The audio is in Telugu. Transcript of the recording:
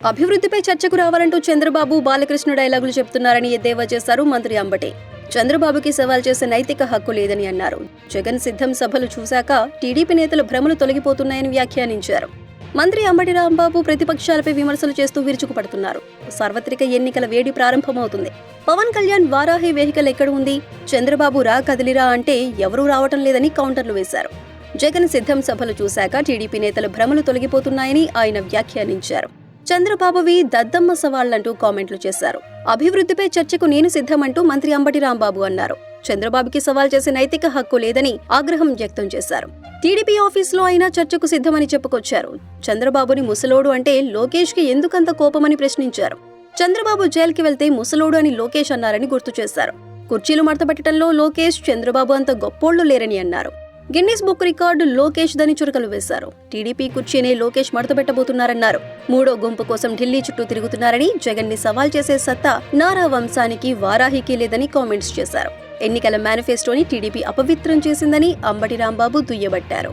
అభివృద్ధిపై చర్చకు రావాలంటూ చంద్రబాబు బాలకృష్ణ డైలాగులు చెప్తున్నారని ఎద్దేవా చేశారు మంత్రి అంబటి. చంద్రబాబుకి సవాల్ చేసే నైతిక హక్కు లేదని అన్నారు. జగన్ సిద్ధం సభలు చూశాక టీడీపీ నేతల భ్రమలు తొలగిపోతున్నాయని వ్యాఖ్యానించారు. మంత్రి అంబటి రాంబాబు ప్రతిపక్షాలపై విమర్శలు చేస్తూ విరుచుకుపడుతున్నారు. సార్వత్రిక ఎన్నికల వేడి ప్రారంభమవుతుంది. పవన్ కళ్యాణ్ వారాహి వెహికల్ ఎక్కడ ఉంది, చంద్రబాబు రా కదిలిరా అంటే ఎవరూ రావటం లేదని కౌంటర్లు వేశారు. జగన్ సిద్ధం సభలు చూశాక టీడీపీ నేతల భ్రమలు తొలగిపోతున్నాయని ఆయన వ్యాఖ్యానించారు. చంద్రబాబువి దద్దమ్మ సవాళ్లంటూ కామెంట్లు చేశారు. అభివృద్ధిపై చర్చకు నేను సిద్ధమంటూ మంత్రి అంబటి రాంబాబు అన్నారు. చంద్రబాబుకి సవాల్ చేసే నైతిక హక్కు లేదని ఆగ్రహం వ్యక్తం చేశారు. టీడీపీ ఆఫీసులో అయినా చర్చకు సిద్ధమని చెప్పుకొచ్చారు. చంద్రబాబుని ముసలోడు అంటే లోకేష్ కి ఎందుకంత కోపమని ప్రశ్నించారు. చంద్రబాబు జైలుకి వెళ్తే ముసలోడు అని లోకేష్ అన్నారని గుర్తు చేశారు. కుర్చీలు మడతపెట్టడంలో లోకేష్, చంద్రబాబు అంత గొప్పోళ్లు లేరని అన్నారు. గిన్నిస్ బుక్ రికార్డు లోకేష్ దని చురకలు వేశారు. టీడీపీ కుర్చీనే లోకేష్ మడతపెట్టబోతున్నారన్నారు. మూడో గుంపు కోసం ఢిల్లీ చుట్టూ తిరుగుతున్నారని, జగన్ ని సవాల్ చేసే సత్తా నారా వంశానికి వారాహికి లేదని కామెంట్స్ చేశారు. ఎన్నికల మేనిఫెస్టోని టీడీపీ అపవిత్రం చేసిందని అంబటి రాంబాబు దుయ్యబట్టారు.